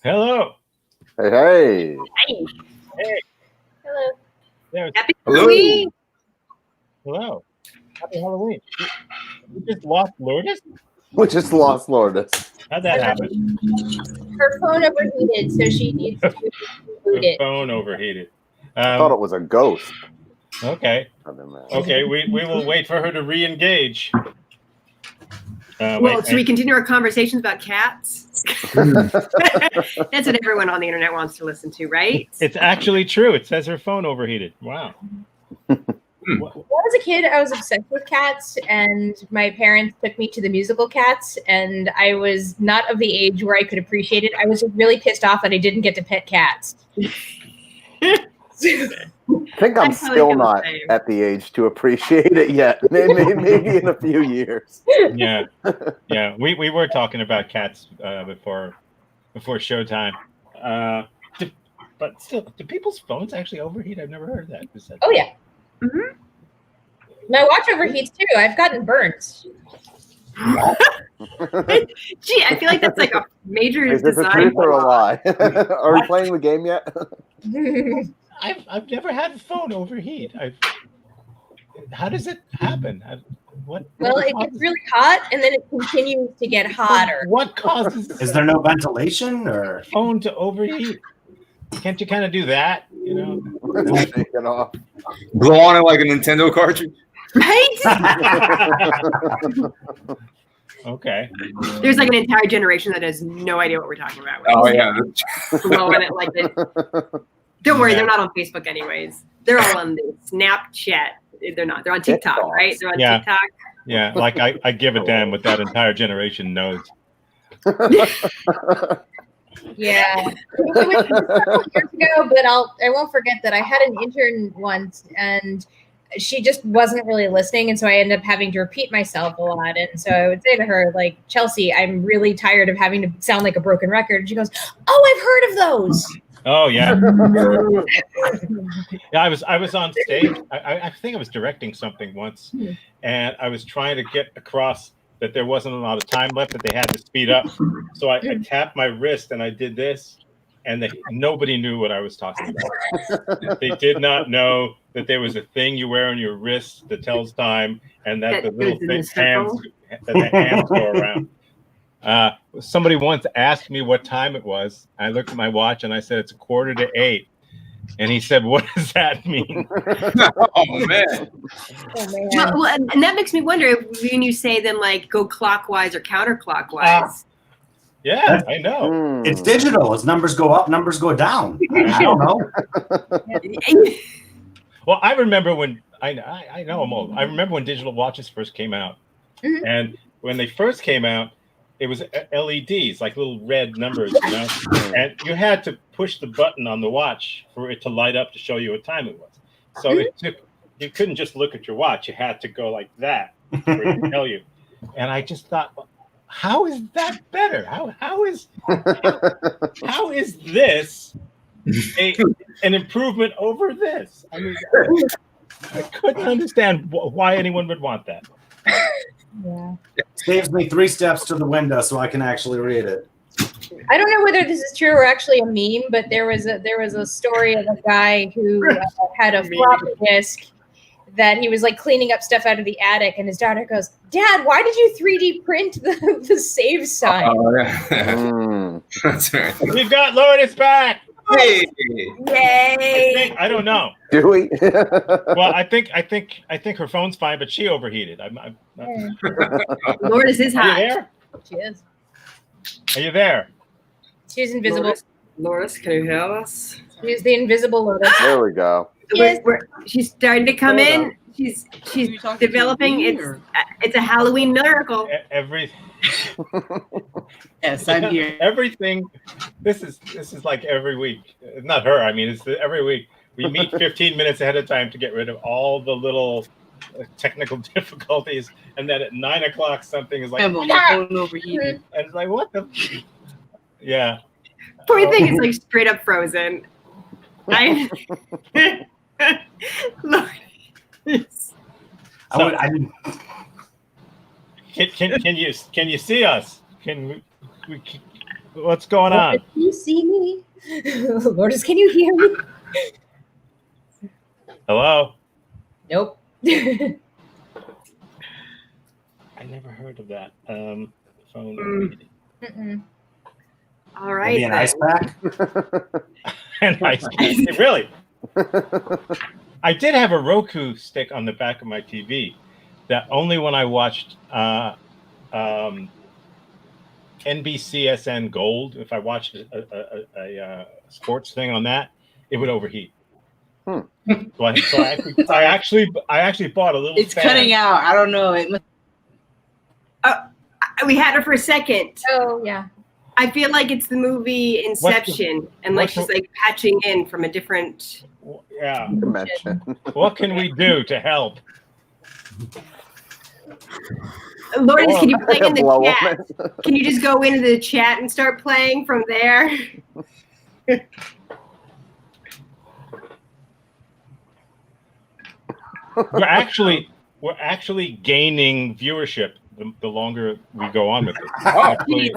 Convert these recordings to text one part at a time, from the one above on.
Hello. Hey. Hi. Hey. Hello. There's, Happy Halloween. hello. Happy Halloween. We just lost Lourdes? We just lost Lourdes. How'd that happen? Her phone overheated, so she needs to reboot The it. phone overheated. I thought it was a ghost. Okay. Okay, we will wait for her to re-engage. Well, should we continue our conversations about cats? That's what everyone on the internet wants to listen to, right? It's actually true. It says her phone overheated. Wow. When I was a kid, I was obsessed with cats, and my parents took me to the musical Cats, and I was not of the age where I could appreciate it. I was just really pissed off that I didn't get to pet cats. I think I'm still not at the age to appreciate it yet. Maybe in a few years. Yeah. Yeah. We were talking about cats before showtime. But still, do people's phones actually overheat? I've never heard that. Oh, yeah. Mm-hmm. My watch overheats, too. I've gotten burns. Gee, I feel like that's like a major Is this a design truth or a lie? Are we playing the game yet? I've never had a phone overheat. How does it happen? What it gets really hot, and then it continues to get hotter. What causes? Is there no ventilation or phone to overheat? Can't you kind of do that? You know, shake it off. Blow on it like a Nintendo cartridge. Right? Okay. There's like an entire generation that has no idea what we're talking about. Oh yeah. Blowing it like this. Don't worry, they're not on Facebook anyways. They're all on the Snapchat. They're not. They're on TikTok, right? They're on TikTok. Yeah, like I give a damn what that entire generation knows. Yeah, it was several years ago, but I won't forget that I had an intern once, and she just wasn't really listening, and so I ended up having to repeat myself a lot. And so I would say to her, like, Chelsea, I'm really tired of having to sound like a broken record. And she goes, "Oh, I've heard of those." Oh yeah. Yeah, I was on stage. I think I was directing something once, and I was trying to get across that there wasn't a lot of time left, that they had to speed up. So I tapped my wrist and I did this, and nobody knew what I was talking about. They did not know that there was a thing you wear on your wrist that tells time, and that the little hands go around. Somebody once asked me what time it was. I looked at my watch and I said, it's 7:45. And he said, what does that mean? Oh, man. Well, and that makes me wonder when you say then like go clockwise or counterclockwise. Yeah, I know. It's digital. As numbers go up, numbers go down. I don't know. Well, I remember when I know I'm old. I remember when digital watches first came out. And when they first came out, it was LEDs, like little red numbers, you know, and you had to push the button on the watch for it to light up to show you what time it was. So you couldn't just look at your watch; you had to go like that for it to tell you. And I just thought, well, how is that better? How is this an improvement over this? I mean, I couldn't understand why anyone would want that. Yeah. Saves me 3 steps to the window so I can actually read it. I don't know whether this is true or actually a meme, but there was a story of a guy who had a floppy disk that he was like cleaning up stuff out of the attic, and his daughter goes, "Dad, why did you 3D print the save sign?" Oh, yeah. That's right. We've got Lourdes back. Hey. Yay! I don't know. Do we? Well, I think her phone's fine, but she overheated. Lourdes is hot. Are you there? She is. Are you there? She's invisible. Lourdes, can you hear us? She's the invisible Lourdes. There we go. She's starting to come in. She's developing. It's a Halloween miracle. Yes, I'm here. Everything. This is like every week. Not her. I mean, it's every week. We meet 15 minutes ahead of time to get rid of all the little technical difficulties, and then at 9 o'clock something is like, overheated. And it's like, what the? Yeah. Poor thing is like straight up frozen. Can you see us? Can we What's going on? Can you see me? Lourdes, can you hear me? Hello? Nope. I never heard of that. Phone. Mm-mm. All right. Maybe an then. ice pack. And really? I did have a Roku stick on the back of my TV that only when I watched NBCSN Gold, if I watched a sports thing on that, it would overheat. So I actually bought a little. It's fan. cutting out. I don't know. It must. We had her for a second. Oh yeah. I feel like it's the movie Inception, and like she's like patching in from a different. Yeah. Dimension. What can we do to help? Lourdes, can you play in the Blow chat? on Can you just go into the chat and start playing from there? We're actually gaining viewership the longer we go on with it. Actually,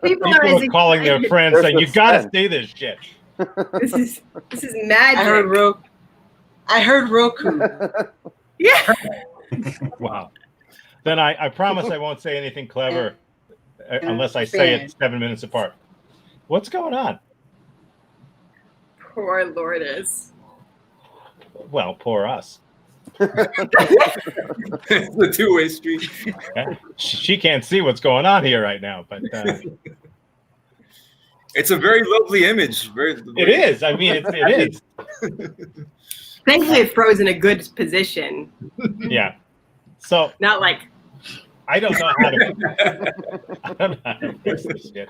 people are calling their friends saying, "You got to see this shit." This is magic. I heard Roku. Yeah. Wow. Then I promise I won't say anything clever unless I say it 7 minutes apart. What's going on? Poor Lourdes. Well, poor us. It's the two-way street. Yeah. She can't see what's going on here right now, but It's a very lovely image. it is. I mean, it is. Thankfully, it froze in a good position. Yeah. So Not like. I don't know how to fix this shit.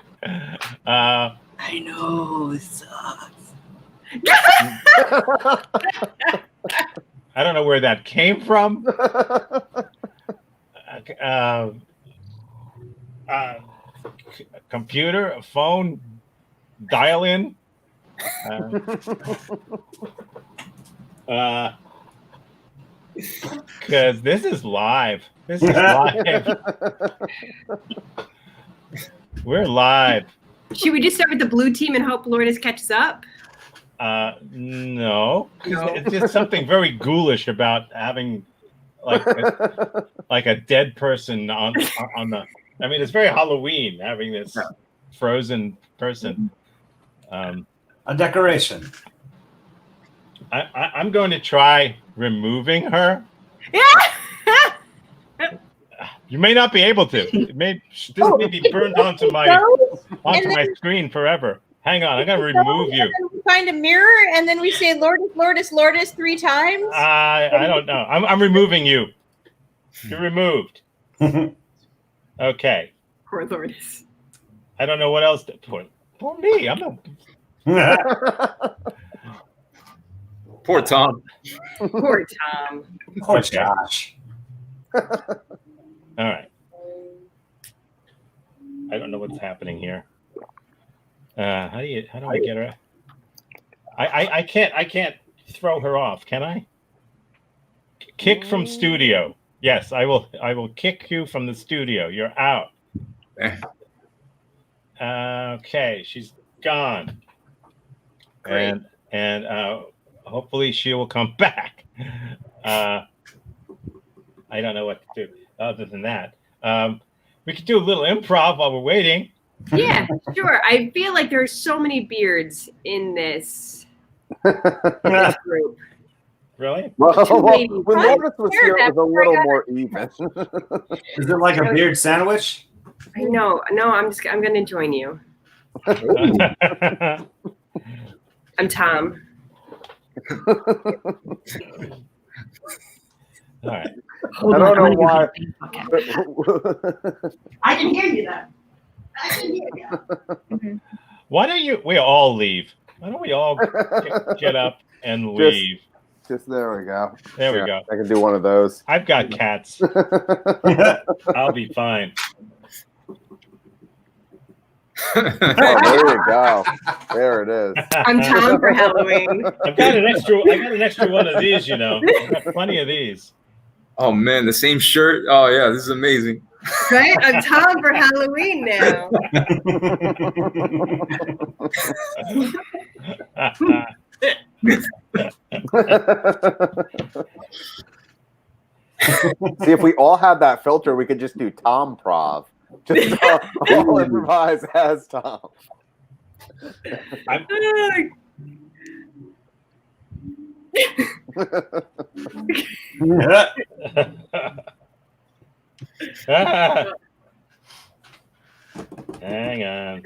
I know. It sucks. I don't know where that came from. Computer, a phone, dial in. Because this is live. This is live. We're live. Should we just start with the blue team and hope Lourdes catches up? No. It's just something very ghoulish about having like a dead person on the. I mean, it's very Halloween having this frozen person. A decoration. I'm going to try removing her. Yeah. You may not be able to. This may be burned onto my screen forever. Hang on, I'm gonna remove you. And then we find a mirror, and then we say Lourdes, Lourdes, Lourdes 3 times. I don't know. I'm removing you. You're removed. Okay. Poor Lourdes. I don't know what else to put. Poor me. I'm not. Poor Tom. Poor Tom. Poor Josh. All right. I don't know what's happening here. How do I get her? I can't throw her off, can I? Kick from studio. Yes, I will kick you from the studio. You're out. Okay, she's gone. Great. And hopefully she will come back. I don't know what to do other than that. We could do a little improv while we're waiting. Yeah, sure. I feel like there are so many beards in this group. Really? Well, when Lourdes was here, that it was a little more even. Is it like a beard sandwich? I know. No, I'm going to join you. I'm Tom. All right. I don't know why. I can hear you though. I can hear you. Why don't we all leave? Why don't we all get up and leave? Just there we go. There we go. I can do one of those. I've got cats. I'll be fine. Oh, there you go. There it is. I'm Tom for Halloween. I got an extra one of these, you know. I've got plenty of these. Oh man, the same shirt. Oh yeah, this is amazing. Right? I'm Tom for Halloween now. See, if we all had that filter, we could just do Tom Prov. Just all improvise as Tom. Hang on.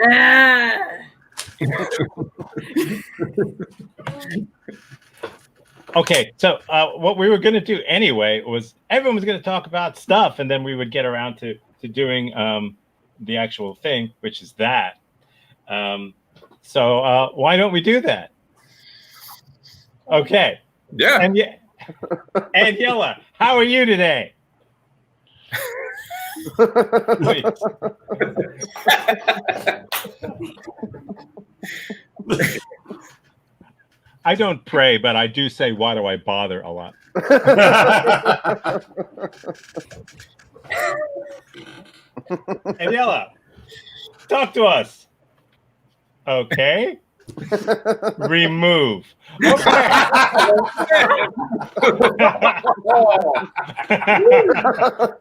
Okay, so what we were going to do anyway was everyone was going to talk about stuff, and then we would get around to doing the actual thing, which is that. So why don't we do that? Okay. Yeah. And Aniela, how are you today? I don't pray, but I do say, why do I bother a lot? Aniela, talk to us. Okay. Remove. Okay.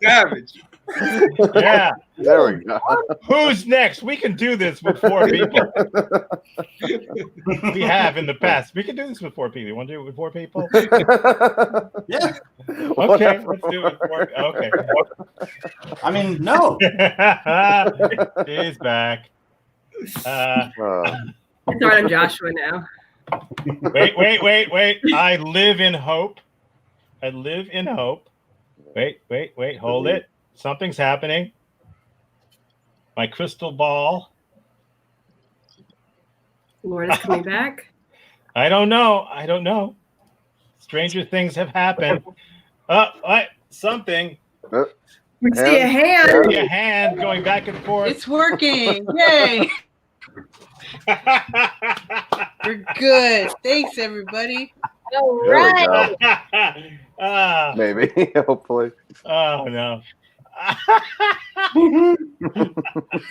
Savage. Yeah. There we go. Who's next? We can do this with 4 people. We have in the past. We can do this with 4 people. You want to do it with 4 people? Yeah. Okay, let's do it. Okay. I mean, no. He's back. It's all right, I'm Joshua now. Wait. I live in hope. Wait. Hold it. Something's happening. My crystal ball. Lourdes coming back. I don't know. Stranger things have happened. What? Something. We see a hand. A hand going back and forth. It's working. Yay. We're good. Thanks, everybody. All There we right. go. Maybe, hopefully. Oh, no. I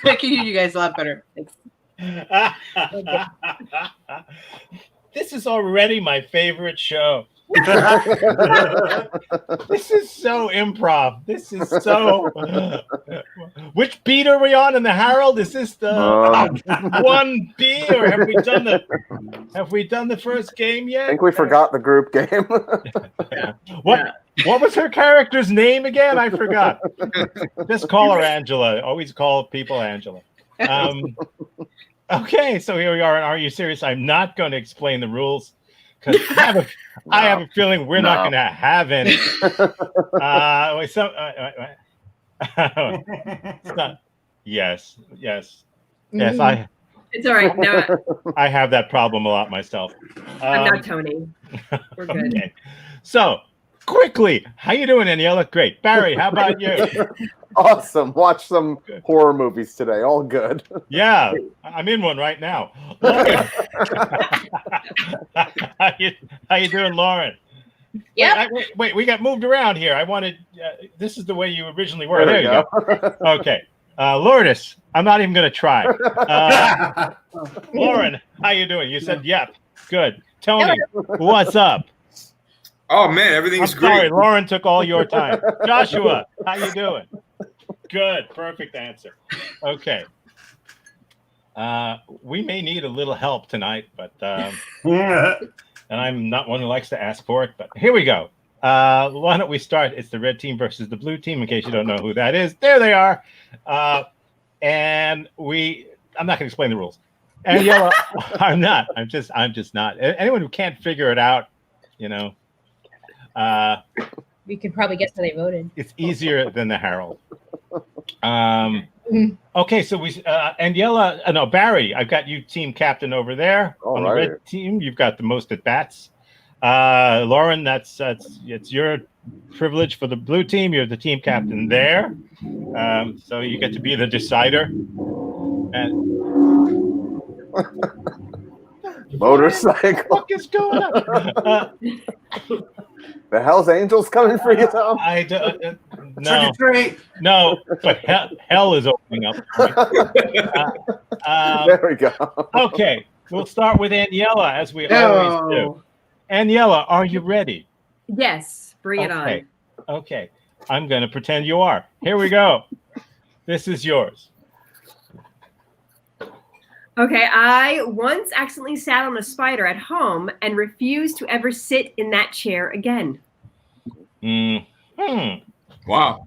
can hear you guys a lot better. Thanks. This is already my favorite show. This is so improv. This is so. Which beat are we on in the Herald? Is this the 1B, or have we done the first game yet? I think we forgot the group game. What was her character's name again? I forgot. Just call her Angela. Always call people Angela. Okay, so here we are. Are You Serious? I'm not going to explain the rules because I have a feeling we're not going to have any. Yes. It's all right. No, I have that problem a lot myself. I'm not Tony. We're good. Okay. So quickly, how you doing, Aniela? Great. Barry, how about you? Awesome. Watch some horror movies today. All good. Yeah, I'm in one right now. Lauren. How you doing, Lauren? Yep. Wait, we got moved around here. I wanted. This is the way you originally were. There you go. Okay. Lourdes, I'm not even going to try. Lauren, how you doing? You said yep. Good. Tony, what's up? Oh man, everything's great. Sorry, Lauren took all your time. Joshua, how you doing? Good. Perfect answer. Okay. We may need a little help tonight, but and I'm not one who likes to ask for it, but here we go. Why don't we start? It's the red team versus the blue team, in case you don't know who that is. There they are. And I'm not going to explain the rules. And yellow, I'm not. I'm just not. Anyone who can't figure it out, you know. We could probably guess how they voted. It's easier than the Herald. Okay, so Aniela, no, Barry, I've got you team captain over there. All on right. the red team, you've got the most at bats. Lauren, it's your privilege. For the blue team, you're the team captain there. So you get to be the decider. And Motorcycle. what is going on? The Hell's Angels coming for you, Tom? No, Trick no, but hell is opening up. There we go. Okay, we'll start with Aniela, as we always do. Aniela, are you ready? Yes, bring it on. Okay, I'm going to pretend you are. Here we go. This is yours. Okay, I once accidentally sat on a spider at home and refused to ever sit in that chair again. Wow.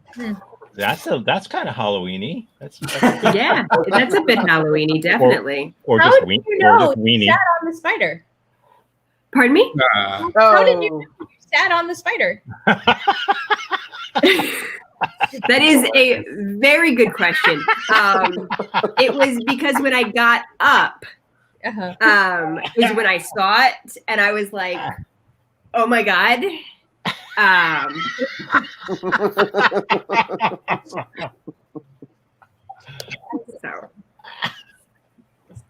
That's kind of Halloweeny. Yeah, that's a bit Halloweeny, definitely. Or How just did you know weenie. you sat on the spider? Pardon me? How did you know you sat on the spider? That is a very good question. It was because when I got up, is when I saw it, and I was like, "Oh my god!"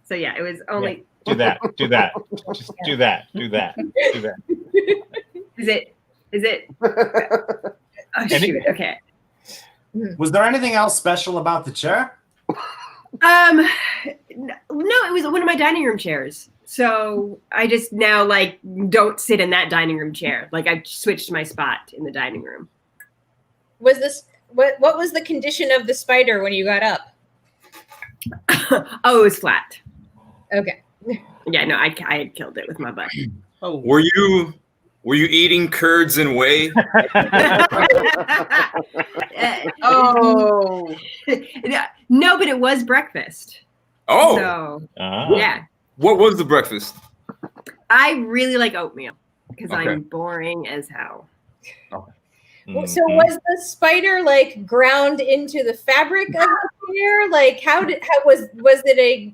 So yeah, it was only. Do that. Just do that. Is it? Oh shoot! Okay. Was there anything else special about the chair? No, it was one of my dining room chairs. So I just now don't sit in that dining room chair. Like I switched my spot in the dining room. Was this what was the condition of the spider when you got up? Oh, it was flat. Okay. Yeah, no, I had killed it with my butt. Oh. Were you eating curds and whey? Oh. No, but it was breakfast. Oh. So, yeah. What was the breakfast? I really like oatmeal because Okay. I'm boring as hell. Okay. So was the spider ground into the fabric of the chair? How was it a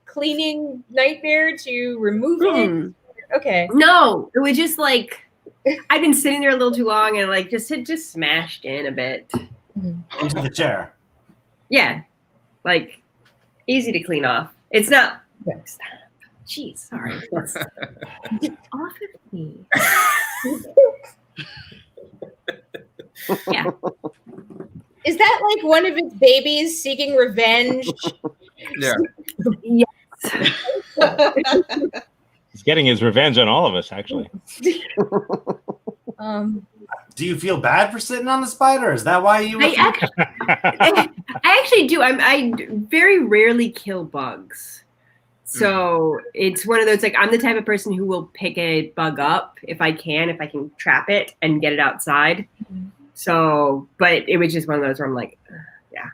cleaning nightmare to remove it? Okay. No, it was just I've been sitting there a little too long and it just smashed in a bit. Into the chair. Yeah. Easy to clean off. It's not. Jeez, sorry. Get off of me. Yeah. Is that one of its babies seeking revenge? Yeah. Yes. He's getting his revenge on all of us, actually. Do you feel bad for sitting on the spider? Is that why you? I actually do. I very rarely kill bugs. So it's one of those, I'm the type of person who will pick a bug up if I can trap it and get it outside. So, but it was just one of those where I'm yeah.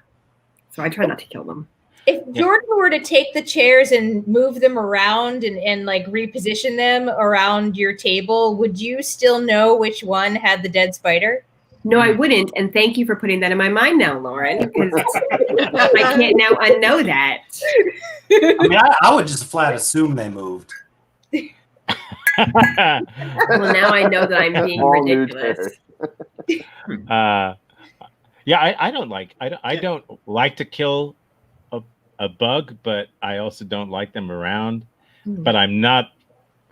So I try not to kill them. If Jordan were to take the chairs and move them around and reposition them around your table, would you still know which one had the dead spider? No, I wouldn't. And thank you for putting that in my mind now, Lauren, because I can't now unknow that. I mean, I would just flat assume they moved. Well, now I know that I'm being ridiculous. I don't like to kill a bug, but I also don't like them around. But I'm not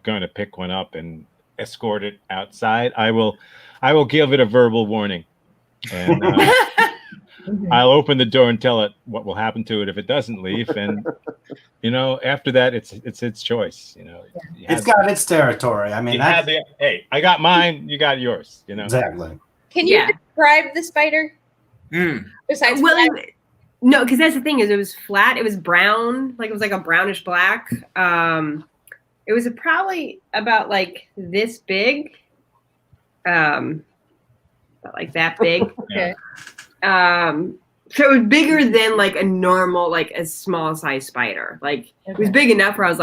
going to pick one up and escort it outside. I will give it a verbal warning, and I'll open the door and tell it what will happen to it if it doesn't leave. And after that, it's its choice. It's got its territory. I mean, hey, I got mine. You got yours. Exactly. Can you describe the spider? Besides, no, because that's the thing is it was flat. It was brown, it was a brownish black. It was probably about this big, about that big. Okay. So it was bigger than a normal, a small size spider. It was big enough where I was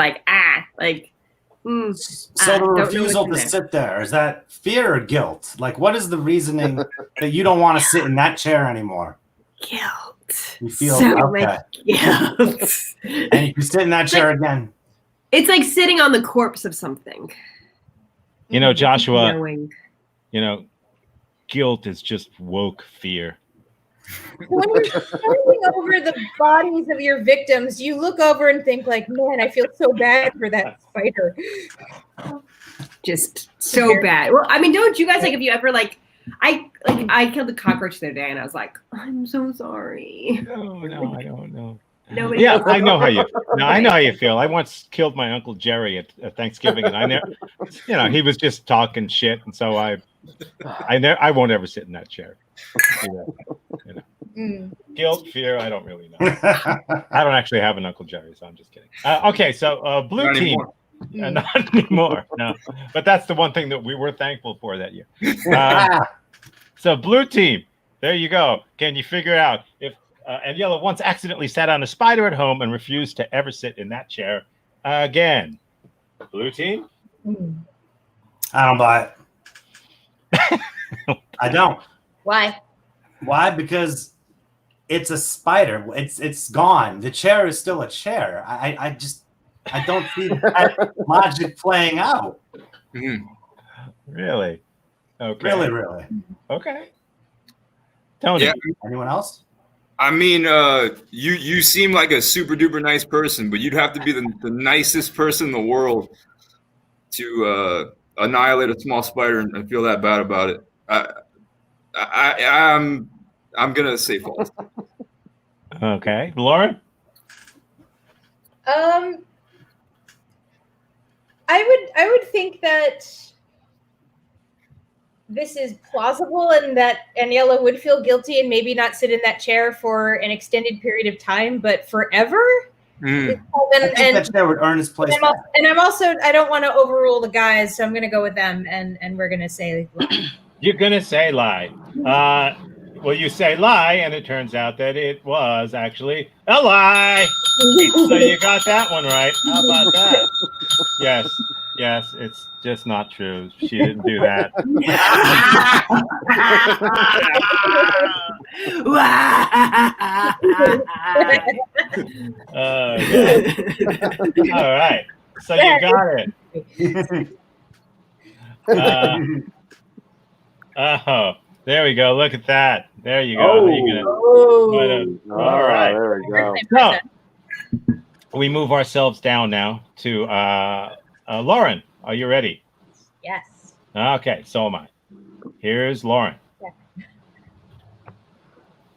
So the refusal to sit there, is that fear or guilt? What is the reasoning that you don't want to sit in that chair anymore? Guilt. You feel okay. Guilt. And you can sit in that chair again. It's like sitting on the corpse of something. Joshua, guilt is just woke fear. When you're standing over the bodies of your victims, you look over and think man, I feel so bad for that spider. Just so bad. Well, I mean, don't you guys if you ever I killed a cockroach the other day, and I was like, I'm so sorry. No, I don't know. Nobody Yeah, else- I know how you. No, I know how you feel. I once killed my Uncle Jerry at Thanksgiving, and I never, he was just talking shit, and so I won't ever sit in that chair. Guilt, fear, I don't really know. I don't actually have an Uncle Jerry, so I'm just kidding. Okay, so blue Not team. anymore. Not anymore. No, but that's the one thing that we were thankful for that year. So blue team, there you go. Can you figure out if Aniela once accidentally sat on a spider at home and refused to ever sit in that chair again? Blue team? I don't buy it. I don't. Why? Why? Because it's a spider. It's gone. The chair is still a chair. I don't see that logic playing out. Really? Okay. Really. Okay. Tony. Yeah. Anyone else? I mean, you seem like a super duper nice person, but you'd have to be the nicest person in the world to annihilate a small spider and feel that bad about it. I'm gonna say false. Okay, Lauren. I would think that this is plausible and that Aniela would feel guilty and maybe not sit in that chair for an extended period of time, but forever. I think that chair would earn its place. And I'm also, I don't want to overrule the guys, so I'm going to go with them, and we're going to say lie. You're going to say lie. Well, you say lie, and it turns out that it was actually a lie. So you got that one right. How about that? Yes, it's just not true. She didn't do that. All right. So you got it. Oh, there we go. Look at that. There you go. All right. There we go. So we move ourselves down now to Lauren. Are you ready? Yes. Okay, so am I. Here's Lauren.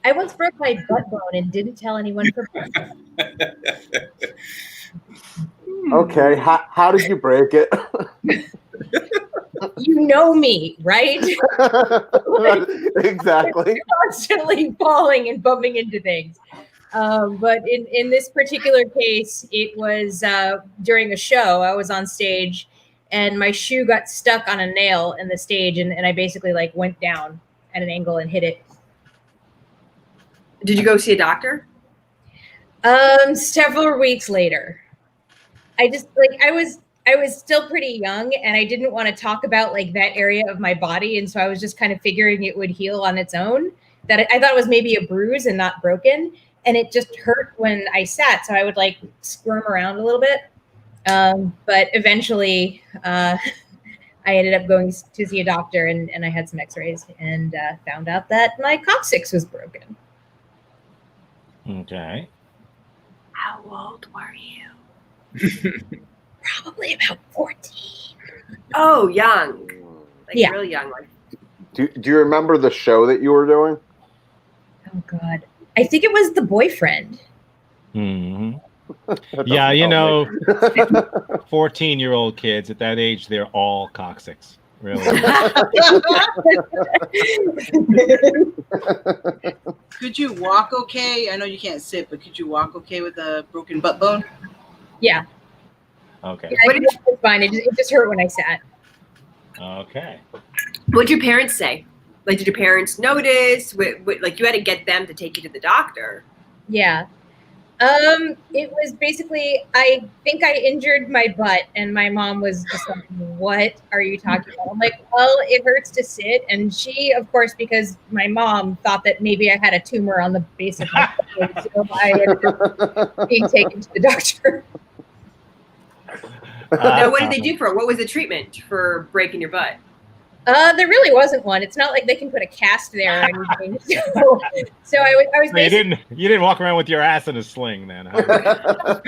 I once broke my butt bone and didn't tell anyone for Okay, how did you break it? You know me, right? Exactly. Constantly falling and bumping into things. But in this particular case, it was during a show. I was on stage and my shoe got stuck on a nail in the stage, and I basically went down at an angle and hit it. Did you go see a doctor? Several weeks later. I just I was still pretty young, and I didn't want to talk about that area of my body, and so I was just kind of figuring it would heal on its own. That I thought it was maybe a bruise and not broken, and it just hurt when I sat, so I would squirm around a little bit. But eventually, I ended up going to see a doctor, and I had some X-rays and found out that my coccyx was broken. Okay. How old were you? Probably about 14. Oh, young. Yeah. Really young. Do you remember the show that you were doing? Oh, God. I think it was The Boyfriend. Mm-hmm. Yeah, 14-year-old kids at that age, they're all coccyx. Really. Could you walk okay? I know you can't sit, but could you walk okay with a broken butt bone? Yeah. Okay. Yeah, it was fine. It just hurt when I sat. Okay. What'd your parents say? Did your parents notice? You had to get them to take you to the doctor. Yeah. It was basically, I think I injured my butt, and my mom was just like, what are you talking about? I'm like, well, it hurts to sit. And she, of course, because my mom thought that maybe I had a tumor on the base of my butt, so I ended up being taken to the doctor. Now, what did they do for it? What was the treatment for breaking your butt? There really wasn't one. It's not like they can put a cast there or anything. So I was basically, you didn't walk around with your ass in a sling then, huh? I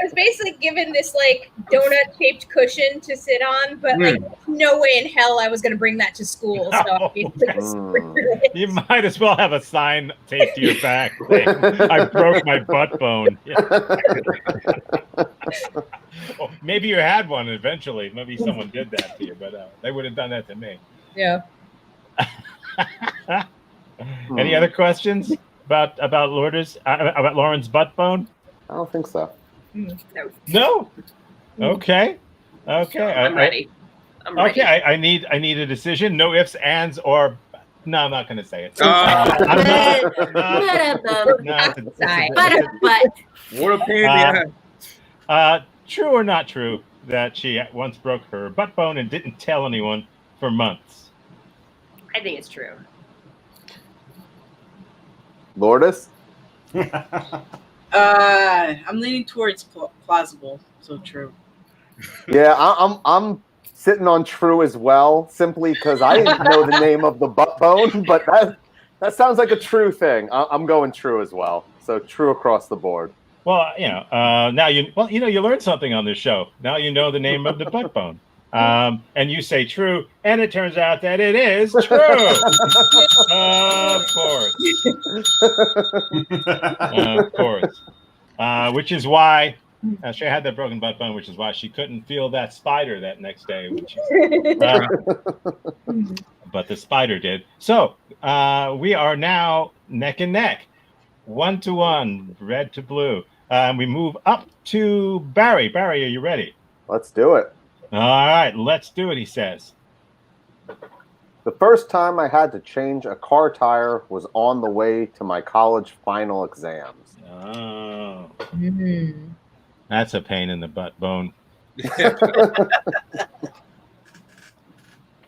was basically given this like donut shaped cushion to sit on, but like no way in hell I was going to bring that to school. So I basically just you might as well have a sign taped to your back saying, I broke my butt bone. Well, maybe you had one eventually. Maybe someone did that to you, but they would have done that to me. Yeah. Any other questions about Lourdes, about Lauren's butt bone? I don't think so. No. Okay. I'm ready. Okay. I need a decision. No ifs, ands, or no. I'm not going to say it. What a pain in the ass. True or not true that she once broke her butt bone and didn't tell anyone for months? I think it's true. Lourdes? I'm leaning towards plausible, so true. Yeah, I'm sitting on true as well, simply because I didn't know the name of the butt bone, but that sounds like a true thing. I'm going true as well. So true across the board. Well, now you learned something on this show. Now you know the name of the butt bone. And you say true, and it turns out that it is true. Of course. Which is why she had that broken butt bone, which is why she couldn't feel that spider that next day. But the spider did. So we are now neck and neck, 1-1, red to blue. We move up to Barry. Barry, are you ready? Let's do it. All right, let's do it, he says. The first time I had to change a car tire was on the way to my college final exams. Oh. That's a pain in the butt bone.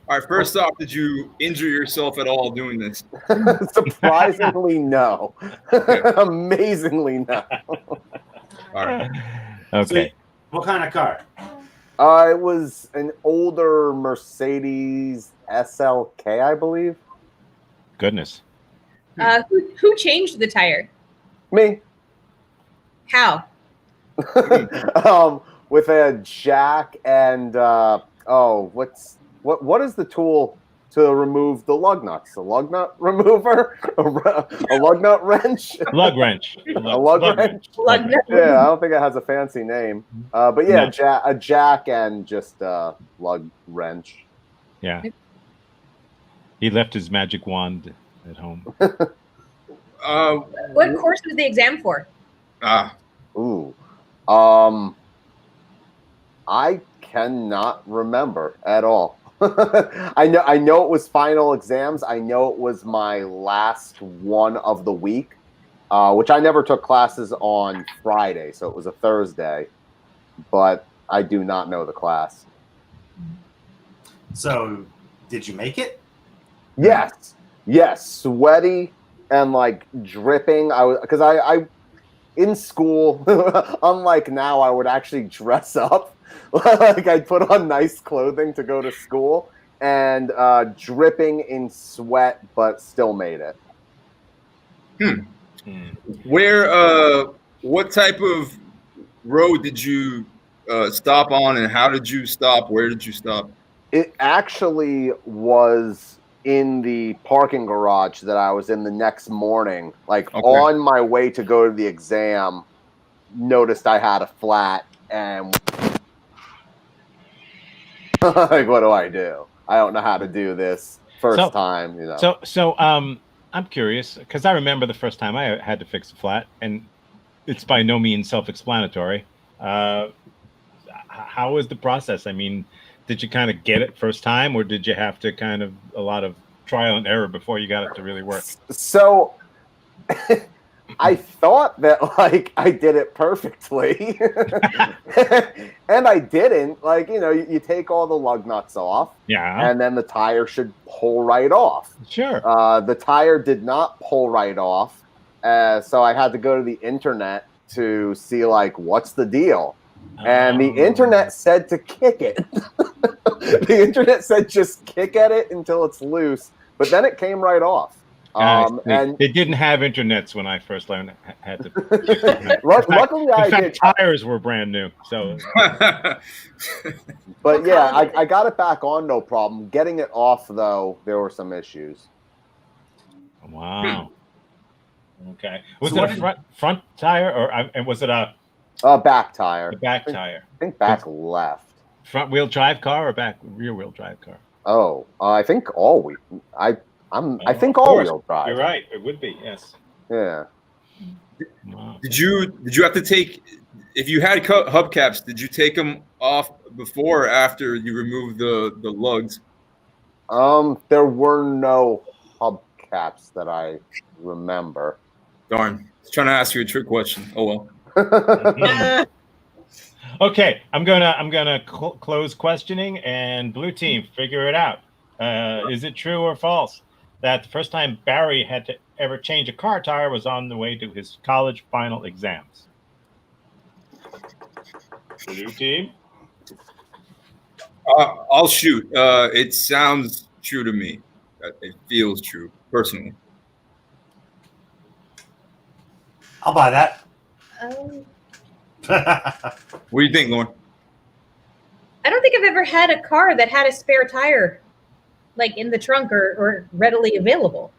All right, first off, did you injure yourself at all doing this? Surprisingly, no. Amazingly, no. All right. Okay. So, what kind of car? It was an older Mercedes SLK, I believe. Goodness. Who changed the tire? Me. How? With a jack and what is the tool to remove the lug nuts? A lug nut remover? A lug nut wrench? Lug wrench. A lug wrench? Yeah, I don't think it has a fancy name. But yeah, no. A jack and just a lug wrench. Yeah. He left his magic wand at home. What course was the exam for? Ooh. I cannot remember at all. I know it was final exams. I know it was my last one of the week, which I never took classes on Friday, so it was a Thursday, but I do not know the class. So, did you make it? Yes, sweaty and like dripping. I in school, unlike now, I would actually dress up. Like I'd put on nice clothing to go to school, and dripping in sweat, but still made it. Where? What type of road did you stop on, and how did you stop? Where did you stop? It actually was in the parking garage that I was in the next morning. Like on my way to go to the exam, noticed I had a flat and. Like, what do? I don't know how to do this first time, you know. So I'm curious because I remember the first time I had to fix a flat, and it's by no means self-explanatory. How was the process? I mean, did you kind of get it first time, or did you have to kind of a lot of trial and error before you got it to really work? So I thought that like I did it perfectly, and I didn't. Like, you know, you take all the lug nuts off, and then the tire should pull right off. Sure. The tire did not pull right off, so I had to go to the internet to see like what's the deal, and the internet said to kick it. The internet said just kick at it until it's loose, but then it came right off. And they didn't have internets when I first learned had to. Luckily, I in did. fact, tires were brand new. So, but yeah, I got it back on, no problem. Getting it off though, there were some issues. wow. Okay. Was So it a front tire and was it a Back tire? back tire? I think back left. Front wheel drive car or rear wheel drive car? Oh, I think all we. I think all wheel drive. You're right. It would be, yes. Yeah. Wow. Did you have to take, if you had hubcaps, did you take them off before or after you removed the lugs? There were no hubcaps that I remember. Darn. I was trying to ask you a trick question. Oh well. Okay, I'm gonna close questioning, and blue team, figure it out. Is it true or false that the first time Barry had to ever change a car tire was on the way to his college final exams? Blue team. I'll shoot. It sounds true to me. It feels true, personally. I'll buy that. What do you think, Lauren? I don't think I've ever had a car that had a spare tire, like in the trunk or readily available.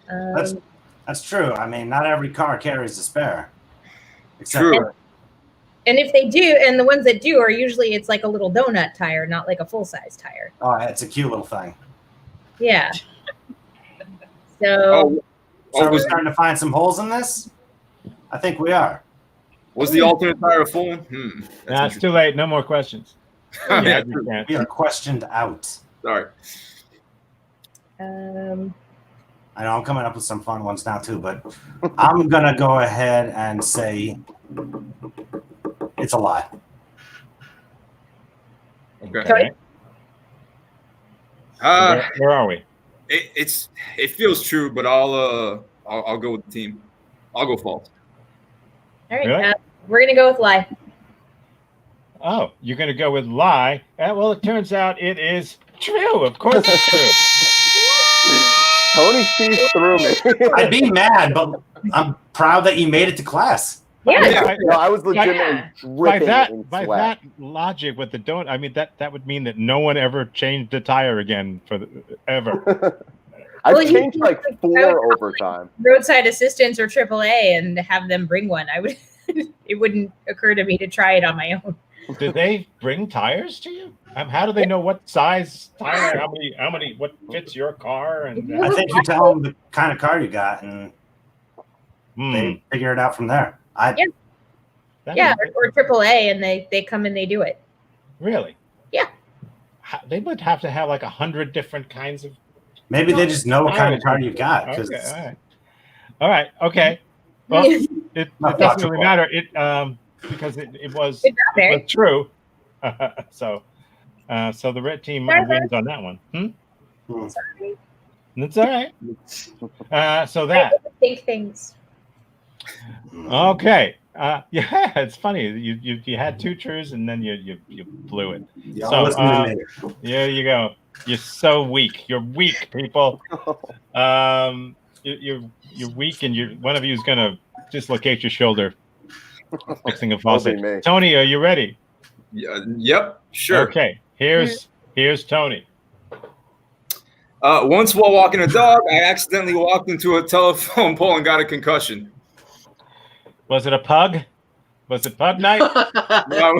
That's true. I mean, not every car carries a spare. True. And if they do, and the ones that do are usually it's like a little donut tire, not like a full size tire. Oh, it's a cute little thing. Yeah. So. So are we starting to find some holes in this? I think we are. Was the alternate tire a full one? Nah, it's too late. No more questions. Yeah, we are questioned out. Sorry. I know I'm coming up with some fun ones now too, but I'm gonna go ahead and say it's a lie. Okay. Where are we? It feels true, but I'll go with the team. I'll go false. All right, Really? We're gonna go with lie. Oh, you're going to go with lie. Well, it turns out it is true. Of course it's true. Tony sees through me. I'd be mad, but I'm proud that you made it to class. Yeah. No, I was legitimately dripping in by sweat. that logic, with the don't, I mean that would mean that no one ever changed a tire again ever. I've changed like 4 over time. Roadside assistance or AAA and have them bring one. I would. It wouldn't occur to me to try it on my own. Do they bring tires to you? How do they know what size tire? How many? What fits your car? And I think you tell them the kind of car you got, and they figure it out from there. Yeah, or AAA, and they come and they do it. Really? Yeah. They would have to have like 100 different kinds of. Maybe they just know what kind of car you got. Okay, all right. Okay. Well, it doesn't really matter. Because it was true. So the red team wins on that one. Sorry. That's all right. So that. Big things. Okay. Yeah, it's funny. You had 2 trues and then you blew it. So there you go. You're so weak. You're weak, people. You're weak, and one of you is gonna dislocate your shoulder. Fixing a faucet. Tony, are you ready? Yep, sure. Okay, here's Tony. Once while walking a dog, I accidentally walked into a telephone pole and got a concussion. Was it a pug? Was it pug night? No.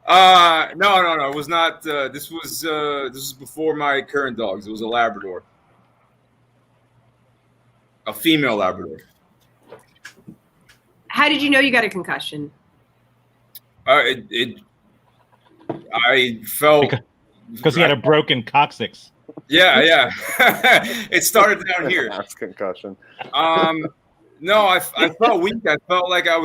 No. It was not. This was before my current dogs. It was a Labrador, a female Labrador. How did you know you got a concussion? I felt because he had a broken coccyx. Yeah. It started down here. That's concussion. No, I felt weak. I felt like I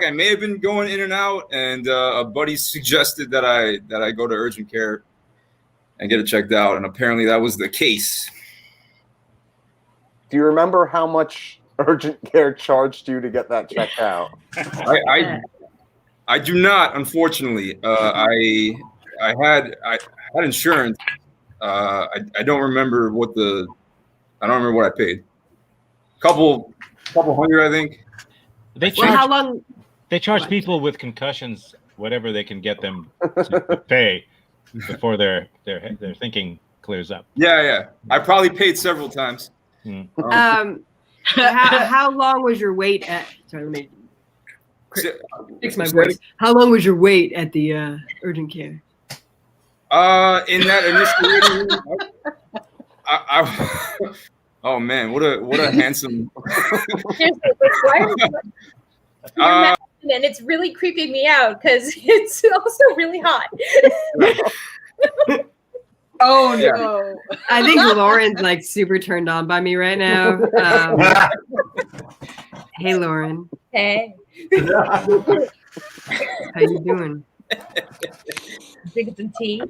may have been going in and out, and a buddy suggested that I go to urgent care and get it checked out, and apparently that was the case. Do you remember how much urgent care charged you to get that checked out? I do not, unfortunately. I had insurance. I don't remember what I paid. Couple hundred, I think. They Well, charge how long? they charge What? people with concussions whatever they can get them to pay before their thinking clears up. Yeah. I probably paid several times. How long was your wait at? Sorry, let me fix my Sorry? voice. How long was your wait at the urgent care? In that initial waiting room, I oh man, what a handsome. And it's really creeping me out because it's also really hot. Oh Yeah. no! I think Lauren's like super turned on by me right now. Hey, Lauren, Hey, how you doing? drink some tea.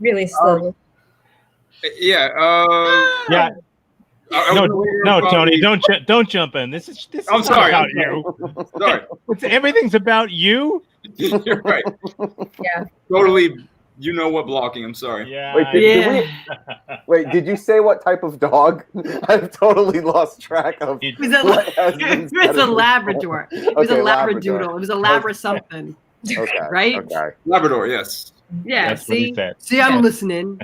Really slowly. Yeah. Yeah. No, probably- Tony, don't jump in. This is I'm not sorry. about I'm you. Sorry. Everything's about you. You're right. Yeah. Totally. You know what blocking? I'm sorry. Yeah. Wait, did you say what type of dog? I've totally lost track of. It was what has been it said was a in this- Labrador. It was Okay, a Labrador. Labradoodle. It was a Labra something. Okay. Right? Okay. Labrador. Yes. Yeah. That's what he See, said. see, I'm listening.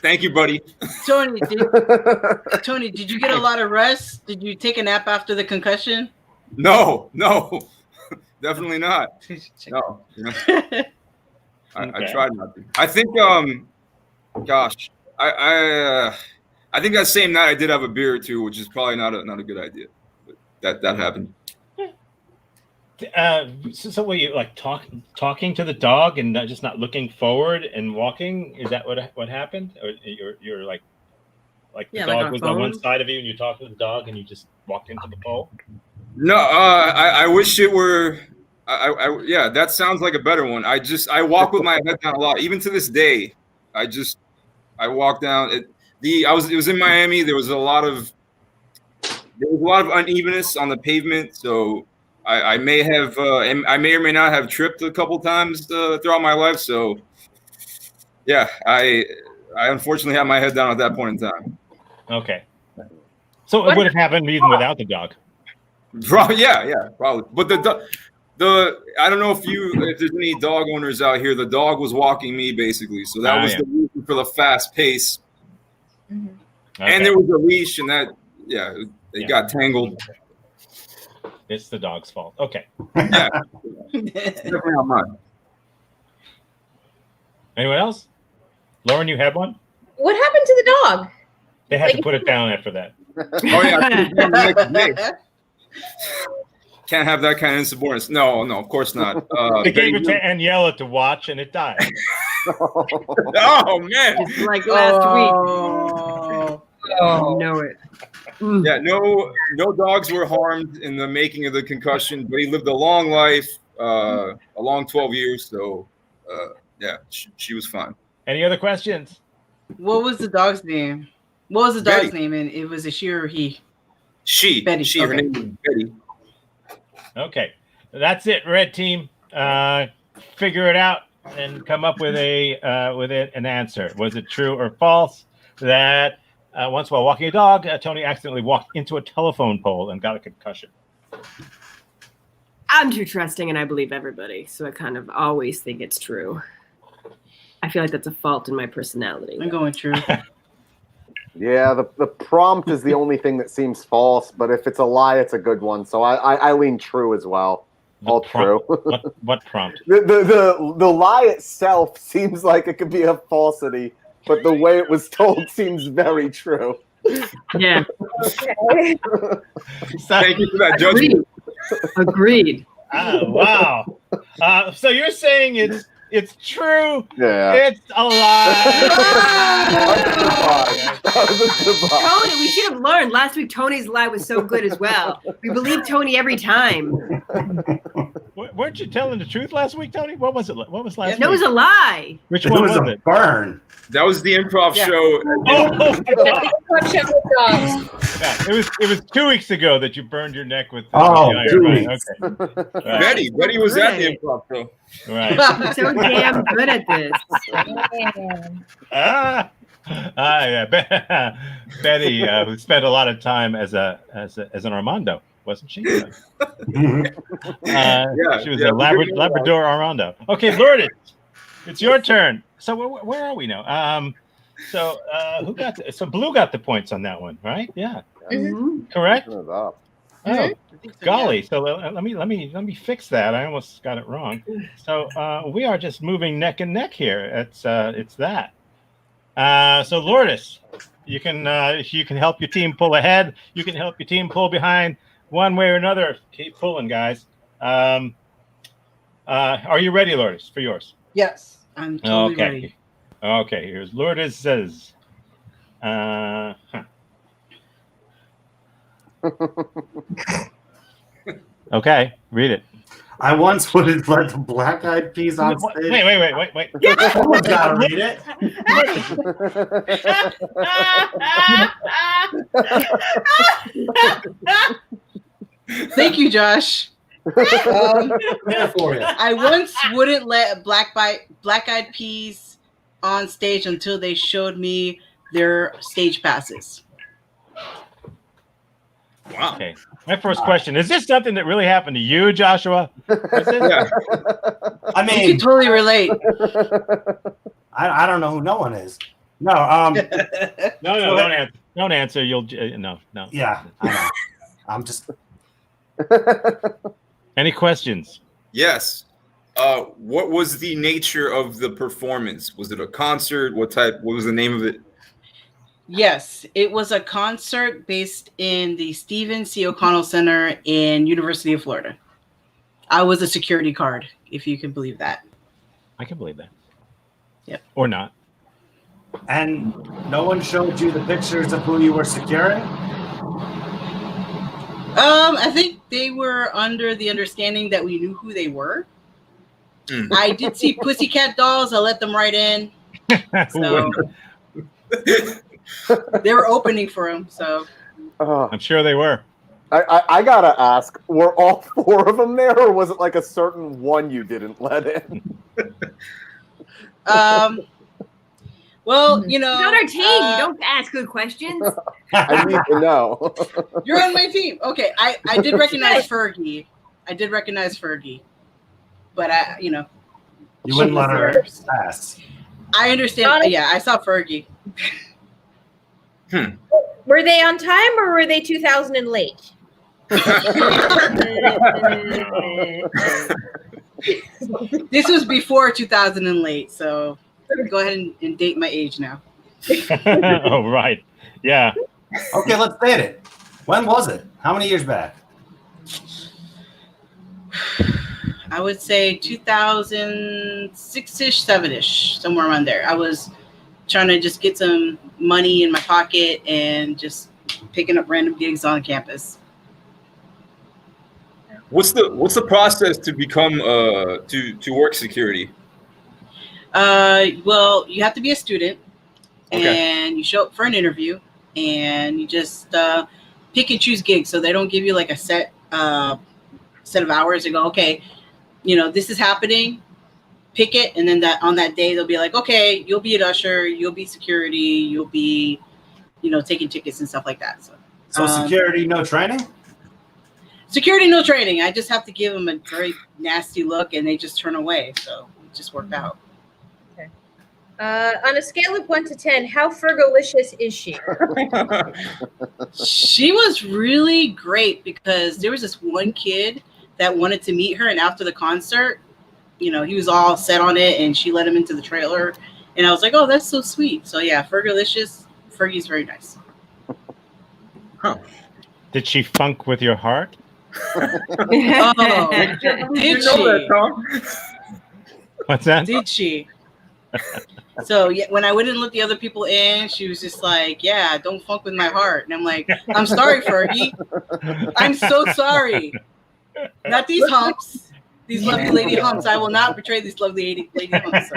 Thank you, buddy. Tony, did you get a lot of rest? Did you take a nap after the concussion? No, definitely not. No. I Okay. tried not to. I think, gosh, I think that same night I did have a beer or two, which is probably not a good idea. But that happened. So were you like talking to the dog and just not looking forward and walking? Is that what happened? Or you're like the Yeah, like dog on a was on one phone? side of you and you talked to the dog and you just walked into the pole? No, I wish it were. Yeah, that sounds like a better one. I walk with my head down a lot, even to this day. I walk down. It was in Miami. There was a lot of unevenness on the pavement, so I may or may not have tripped a couple times throughout my life. So yeah, I unfortunately had my head down at that point in time. Okay. So it would have happened even without the dog. Probably, yeah, probably. But the I don't know if there's any dog owners out here. The dog was walking me basically, so that was yeah. the reason for the fast pace. Mhm. Okay. And there was a leash, and that they got tangled. It's the dog's fault. Okay. Yeah, definitely not mine. Anyone else? Lauren, you had one? What happened to the dog? They had to put it down after that. Oh yeah, I could've done the next day. Can't have that kind of insubordination. No, of course not. They gave it to Aniela to watch and it died. Oh man, Just like last Oh. week. Know it. yeah, no dogs were harmed in the making of the concussion, but he lived a long life, a long 12 years. So yeah, she was fine. Any other questions? What was the dog's name? What was the dog's Betty. name? And it was a she or he? Betty. Her okay. name was Betty. Okay. That's it, red team. Figure it out and come up with an answer. Was it true or false that once while walking a dog, Tony accidentally walked into a telephone pole and got a concussion? I'm too trusting and I believe everybody, so I kind of always think it's true. I feel like that's a fault in my personality. I'm going true. Yeah, the prompt is the only thing that seems false, but if it's a lie, it's a good one. So I lean true as well. All true. What prompt? The lie itself seems like it could be a falsity, but the way it was told seems very true. Yeah, Okay. Thank you for that judgment. agreed. Oh, wow. So you're saying it's true. Yeah. It's a lie. That was a goodbye. Tony, we should have learned. Last week, Tony's lie was so good as well. We believe Tony every time. weren't you telling the truth last week, Tony? What was it? What was last No, it week? was a lie. Which It one was was a it? burn. That was the improv Yeah. show. Yeah, it was 2 weeks ago that you burned your neck with the iron. 2 Right, weeks. okay. Right. Betty was at the Good. improv show. Right. I'm so damn good at this. Yeah. Betty, who spent a lot of time as an Armando, wasn't she? She was a Labrador Armando. Okay, Lourdes, it's your turn. So where are we now? So who got? So Blue got the points on that one, right? Yeah, Mhm. correct. Turn it up. Oh, golly! So let me fix that. I almost got it wrong. So we are just moving neck and neck here. It's that. So Lourdes, you can help your team pull ahead. You can help your team pull behind. One way or another, keep pulling, guys. Are you ready, Lourdes, for yours? Yes, I'm totally ready. Okay. Here's Lourdes says. Okay, read it. I once wouldn't let the Black Eyed Peas on stage. Wait. Someone's got to read it. Thank you, Josh. There for you. I once wouldn't let Black Eyed Peas on stage until they showed me their stage passes. Wow. Okay. My first question, is this something that really happened to you, Joshua? Is this- Yeah. I You mean, can totally relate. I don't know who no one is. No, No, don't answer. You'll no. yeah, I know. I'm just. Any questions? Yes. What was the nature of the performance? Was it a concert? What was the name of it? Yes, it was a concert based in the Stephen C. O'Connell Center in University of Florida. I was a security guard, if you can believe that. I can believe that. Yep. Or not. And no one showed you the pictures of who you were securing? I think they were under the understanding that we knew who they were. Mm. I did see Pussycat Dolls. I let them right in. So they were opening for them. So I'm sure they were. I gotta ask, were all four of them there, or was it like a certain one you didn't let in? well, you know, It's on our team. You don't ask good questions. I need to know. You're on my team. Okay, I did recognize Fergie. But You wouldn't let her pass. I understand. Yeah, I saw Fergie. Were they on time or were they 2000 and late? This was before 2000 and late, so go ahead and date my age now. Oh, right. Yeah. Okay, let's date it. When was it? How many years back? I would say 2006-ish, 7-ish, somewhere around there. I was trying to just get some money in my pocket and just picking up random gigs on campus. What's the process to become to work security? Well, you have to be a student, Okay. and you show up for an interview, and you just pick and choose gigs. So they don't give you like a set of hours. They go, okay, you know, this is happening, pick it, and then on that day they'll be like, okay, you'll be an usher, you'll be security, you'll be, you know, taking tickets and stuff like that. So security, no training? Security, no training. I just have to give them a very nasty look, and they just turn away. So it just worked out. Okay. On a scale of 1 to 10, how Fergalicious is she? She was really great because there was this one kid that wanted to meet her, and after the concert, you know, he was all set on it, and she let him into the trailer, and I was like, oh, that's so sweet. So yeah, Fergalicious. Fergie's very nice. Huh. Did she funk with your heart? Oh, Did you know that, Tom? What's that? Did she? So yeah, when I wouldn't let the other people in, she was just like, yeah, don't funk with my heart. And I'm like, I'm sorry, Fergie. I'm so sorry. Not these humps. These lovely lady humps. I will not betray these lovely lady humps.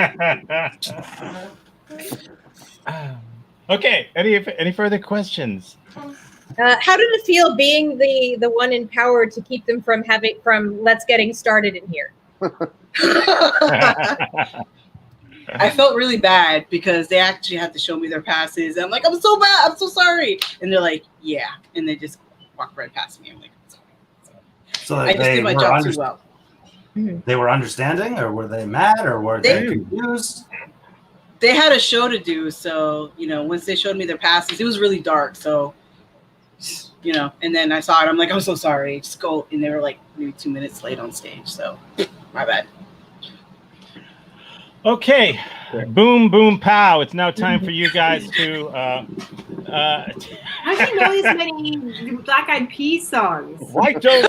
Okay. Any further questions? How did it feel being the one in power to keep them from let's getting started in here? I felt really bad because they actually had to show me their passes. I'm like, I'm so bad. I'm so sorry. And they're like, yeah. And they just walk right past me. I'm like, I'm sorry. So I just did my job too well. They were understanding, or were they mad, or were they confused? They had a show to do. So, once they showed me their passes, it was really dark. So, and then I saw it. I'm like, I'm so sorry. Just go. And they were like maybe 2 minutes late on stage. So, my bad. Okay, boom, boom, pow. It's now time for you guys to. How do you know these many Black Eyed Peas songs? Why don't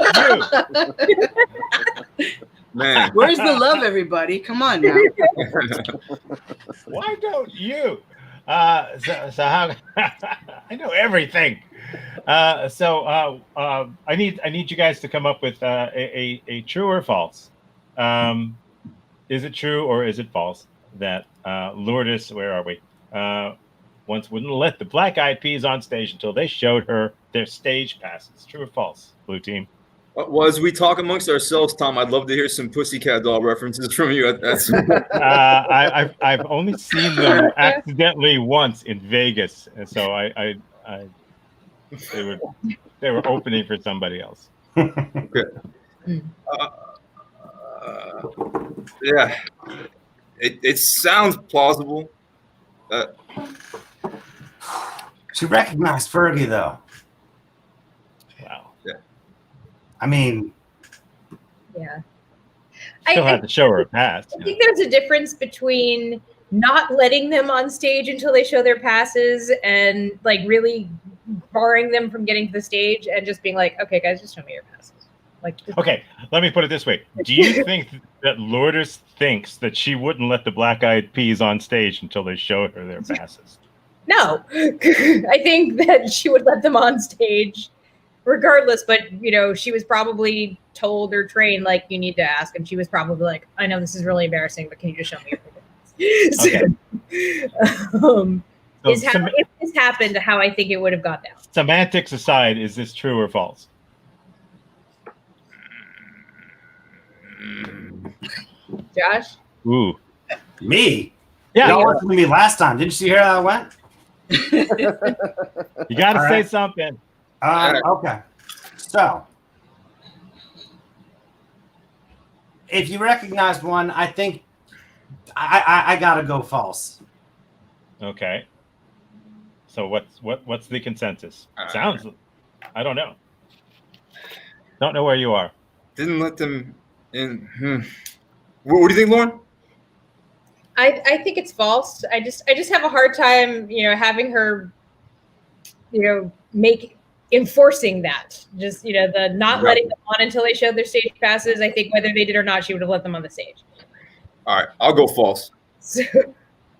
you? Man, Where's the love, everybody? Come on now. Why don't you? So how? I know everything. I need you guys to come up with a true or false. Is it true or is it false that Lourdes, where are we? Once wouldn't let the Black Eyed Peas on stage until they showed her their stage passes. True or false, blue team? well, as we talk amongst ourselves, Tom, I'd love to hear some Pussycat Doll references from you. I've only seen them accidentally once in Vegas, and so they were opening for somebody else. Okay. Yeah, it sounds plausible. She recognized Fergie, though. Wow. Yeah. I mean, Yeah. Still had to show her a pass. I think there's a difference between not letting them on stage until they show their passes and like really barring them from getting to the stage and just being like, okay, guys, just show me your passes. Okay, let me put it this way. Do you think that Lourdes thinks that she wouldn't let the Black Eyed Peas on stage until they showed her their passes? No. I think that she would let them on stage regardless, but she was probably told or trained like you need to ask, and she was probably like, I know this is really embarrassing, but can you just show me your passes? Okay. If this happened, how I think it would have gone down. Semantics aside, is this true or false? Josh? Ooh. me? Yeah. Y'all listened to me last time. Didn't you see how that went? You got to All say right. something. Okay. So, if you recognize one, I think I gotta go false. Okay. So what's the consensus? Sounds. I don't know. Don't know where you are. Didn't let them in. What do you think, Lauren? I think it's false. I just have a hard time, having her, enforcing that. Just the not letting them on until they showed their stage passes. I think whether they did or not, she would have let them on the stage. All right, I'll go false. So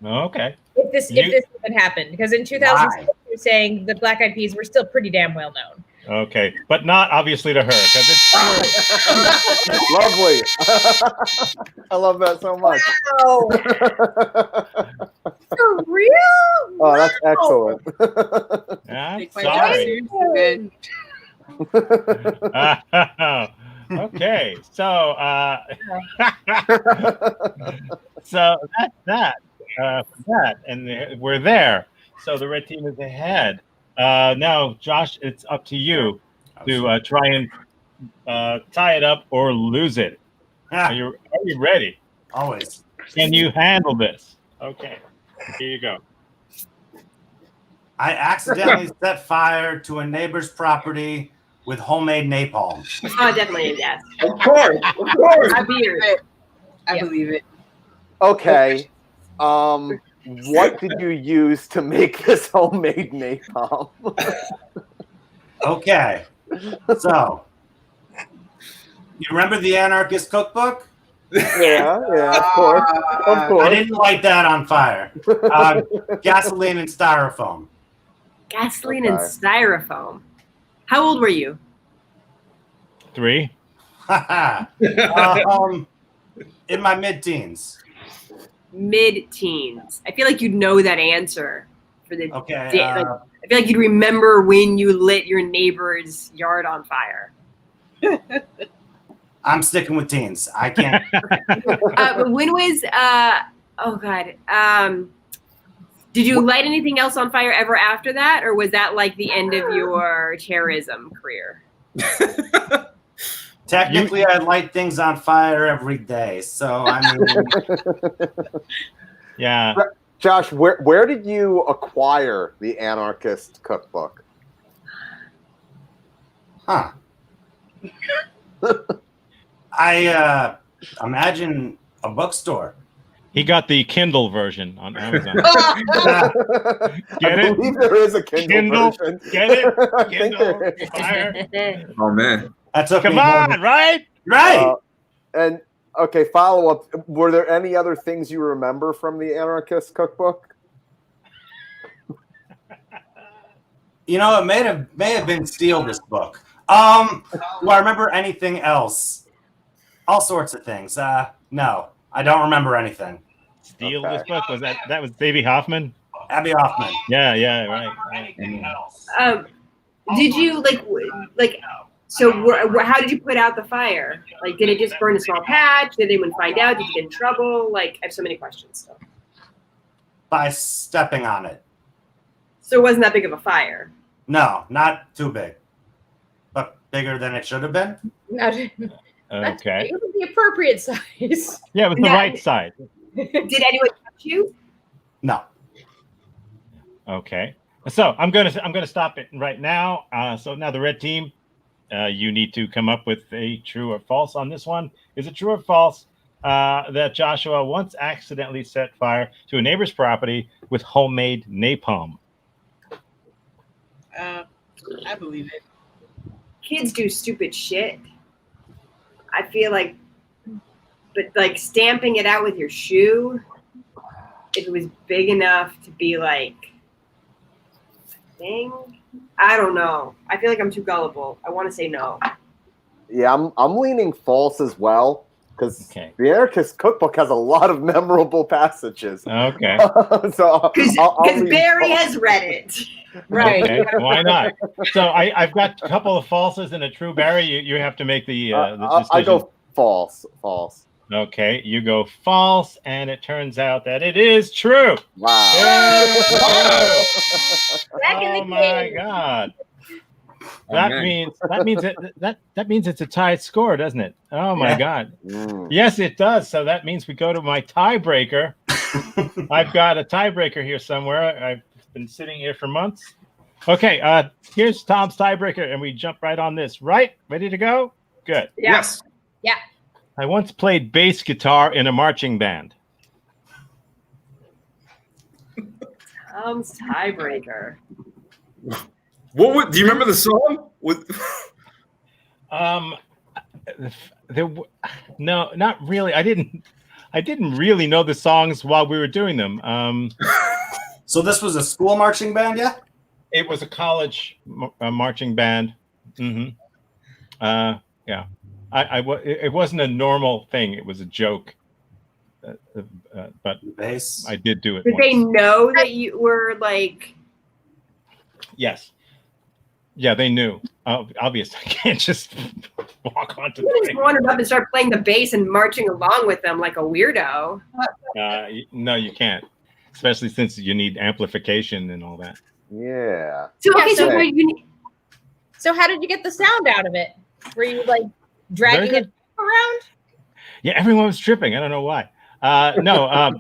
Okay. if this even happened, because in 2006 you were saying the Black Eyed Peas were still pretty damn well known. Okay, but not obviously to her because it's Lovely. I love that so much. Wow. For real? Oh, that's excellent. I'm Take my sorry. job seriously. Okay, so so that's that. And we're there. So the red team is ahead. Now, Josh, it's up to you to try and tie it up or lose it. Are you ready? Always. Can you handle this? Okay, here you go. I accidentally set fire to a neighbor's property with homemade napalm. Oh, definitely a yes. Of course. A beard. I believe it. Okay. What did you use to make this homemade napalm? Okay. So, you remember the Anarchist Cookbook? Yeah, of course. Of I course. didn't light that on fire. Gasoline and styrofoam. Gasoline and styrofoam. How old were you? 3. In my mid-teens. Mid-teens. I feel like you'd know that answer for the Okay. day. Like, I feel like you'd remember when you lit your neighbor's yard on fire. I'm sticking with teens. I can't. But when was oh god, did you light anything else on fire ever after that, or was that like the end of your terrorism career? Technically, I light things on fire every day. So I mean, Yeah. Josh, where did you acquire the Anarchist Cookbook? huh? I imagine a bookstore. He got the Kindle version on Amazon. I Get it? believe there is a Kindle version. Get it? I think Kindle there is. Fire. Oh man. That took Come me on, right? right. And okay, follow up. Were there any other things you remember from the Anarchist Cookbook? You know, it may have been Steal this book. Do I remember anything else? All sorts of things. No, I don't remember anything. Steal Okay. this book? Was that was Baby Hoffman? Abby Hoffman. Yeah, right. Anything else? Did you like? So how did you put out the fire? Like, did it just burn a small patch? Did anyone find out? Did you get in trouble? Like, I have so many questions. By stepping on it. So it wasn't that big of a fire. No, not too big, but bigger than it should have been. Okay. Okay. It was the appropriate size. Yeah, it was the No. right side. Did anyone touch you? No. Okay. So I'm gonna stop it right now. So now the red team, you need to come up with a true or false on this one. Is it true or false that Joshua once accidentally set fire to a neighbor's property with homemade napalm? I believe it. Kids do stupid shit. I feel like, but like stamping it out with your shoe, if it was big enough to be like a thing, I don't know. I feel like I'm too gullible. I want to say no. Yeah, I'm leaning false as well because Okay. the Anarchist Cookbook has a lot of memorable passages. Okay. So Because I'll lean Barry false. has read it. Right. Okay. Why not? So I've got a couple of falses and a true. Barry, you have to make the decision. I go false. False. Okay, you go false, and it turns out that it is true. Wow. Yay! Back in the Oh my game. God. Oh, That man. means it's a tied score, doesn't it? Oh my Yeah. God. Mm. Yes, it does. So that means we go to my tiebreaker. I've got a tiebreaker here somewhere. I've been sitting here for months. Okay, here's Tom's tiebreaker, and we jump right on this. Right? Ready to go? Good. Yeah. Yes. I once played bass guitar in a marching band. Tom's tiebreaker. Do you remember the song? No, not really. I didn't really know the songs while we were doing them. So this was a school marching band, yeah? It was a college marching band. Mm-hmm. Yeah. It wasn't a normal thing. It was a joke. But Bass. I did do it. Did once. they know that you were like? Yes. Yeah, they knew. Obviously, I can't just walk onto You the just wandered up and start playing the bass and marching along with them like a weirdo. No, you can't. Especially since you need amplification and all that. Yeah. So Yeah, okay, so so- were you, So how did you get the sound out of it? Were you like dragging Very it around? Yeah, everyone was tripping. I don't know why. No, I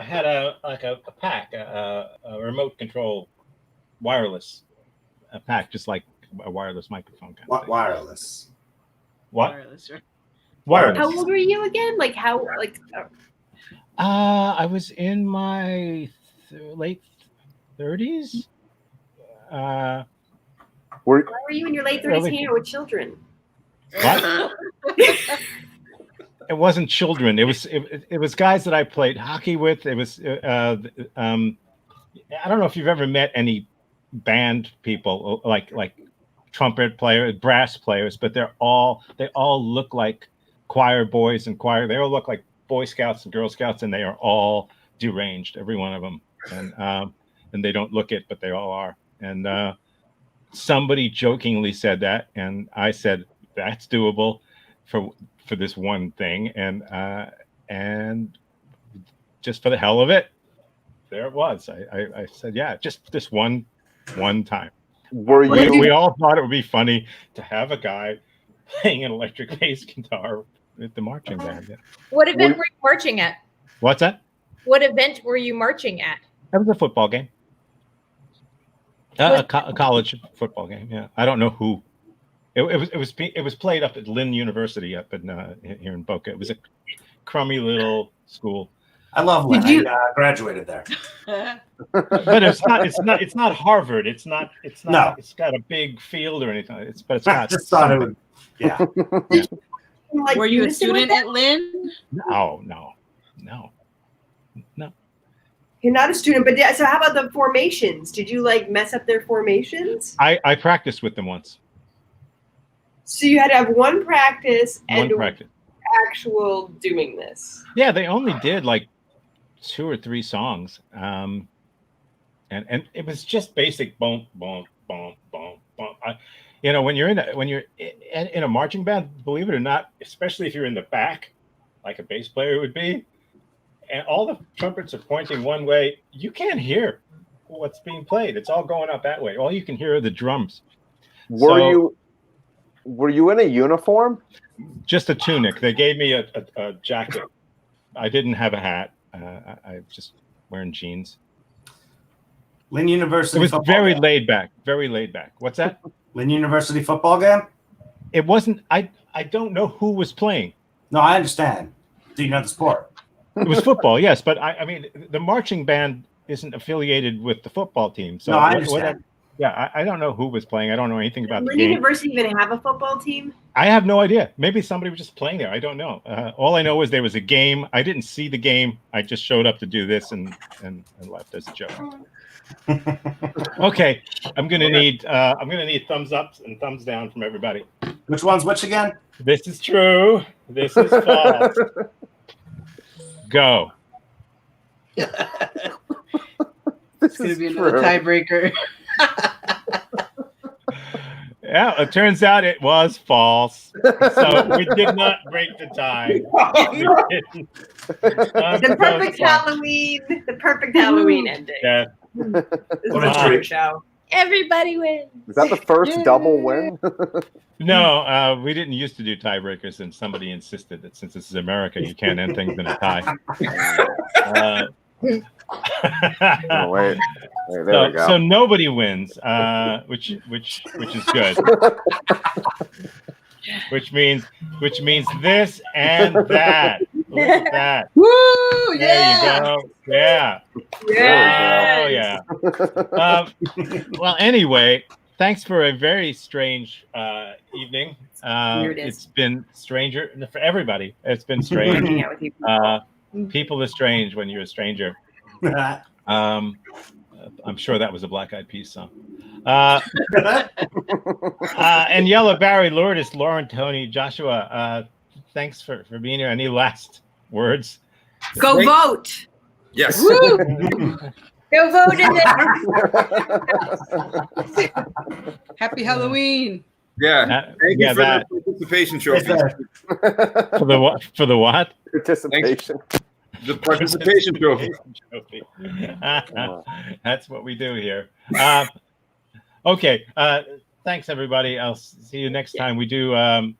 had a pack, a remote control wireless pack, just like a wireless microphone kind of thing. Wireless. What? Wireless, right? Wireless. how old were you again? Like how like I was in my late 30s. Were, why were you in your late 30s Really? hanging out with children? What? It wasn't children. It was guys that I played hockey with. It was I don't know if you've ever met any band people like trumpet players, brass players, but they all look like choir boys and choir. They all look like Boy Scouts and Girl Scouts, and they are all deranged, every one of them. And they don't look it, but they all are. And somebody jokingly said that, and I said that's doable for this one thing, and just for the hell of it, there it was. I said, yeah, just this one time. We all thought it would be funny to have a guy playing an electric bass guitar at the marching band. Yeah. What event were you marching at? What's that? What event were you marching at? That was a football game. A college football game. Yeah, I don't know who. It was played up at Lynn University up in here in Boca. It was a crummy little school. I love Lynn. I graduated there. But it's not Harvard. It's not. No. It's got a big field or anything. It's not. I just thought it would. Yeah. Were you a student at Lynn? No. You're not a student, but so how about the formations? Did you like mess up their formations? I practiced with them once. So you had to have one practice and practice. Actual doing this. Yeah, they only did like 2 or 3 songs, and it was just basic boom, boom, boom, boom, boom. When you're in a marching band, believe it or not, especially if you're in the back, like a bass player would be, and all the trumpets are pointing one way, you can't hear what's being played. It's all going out that way. All you can hear are the drums. Were you in a uniform? Just a tunic. They gave me a jacket. I didn't have a hat. I just wearing jeans. Lynn University. It was very game. laid back. Very laid back. What's that? Lynn University football game? It wasn't. I don't know who was playing. No, I understand. Do you know the sport? It was football, yes, but I mean the marching band isn't affiliated with the football team. So no, I understand. I don't know who was playing. I don't know anything about the game. Did University even have a football team? I have no idea. Maybe somebody was just playing there. I don't know. All I know is there was a game. I didn't see the game. I just showed up to do this and left as a joke. Okay, I'm gonna need thumbs ups and thumbs down from everybody. Which one's which again? This is true. This is false. Go. It's going to be another tiebreaker. Yeah, it turns out it was false. So we did not break the tie. The perfect Halloween. The perfect Halloween ending. Yeah. What a treat. Show. Everybody wins. Is that the first double win? No, we didn't used to do tiebreakers, and somebody insisted that since this is America, you can't end things in a tie. Oh, wait, there we go. So nobody wins, which is good. which means this and that. Look at that. Woo! There you go. Yeah. Yeah. Oh, yeah. Well, anyway, thanks for a very strange evening. It's been stranger for everybody. It's been strange. People are strange when you're a stranger. I'm sure that was a Black Eyed Peas song. Aniela, Barry, Lourdes, Lauren, Tony, Joshua, thanks for being here. Any last words? Go vote. Yes. Woo! Go vote in there. Happy Halloween. Yeah. Thank you for the participation trophy. For the what? Participation. The participation trophy. That's what we do here. Okay. Thanks, everybody. I'll see you next time. We do Read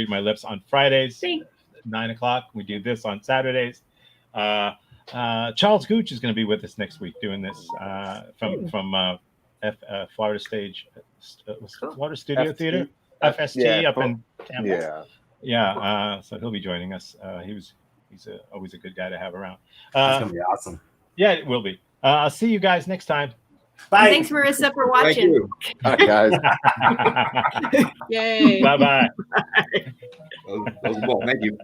My Lips on Fridays, 9:00. We do this on Saturdays. Charles Gooch is going to be with us next week doing this from Florida Stage, Florida Studio Theater, FST up in Tampa. Yeah. So he'll be joining us. He's always a good guy to have around. That's gonna be awesome. Yeah, it will be. I'll see you guys next time. Bye. Thanks, Marissa, for watching. Thank you. Bye, guys. Yay. Bye-bye. That was a ball. Thank you.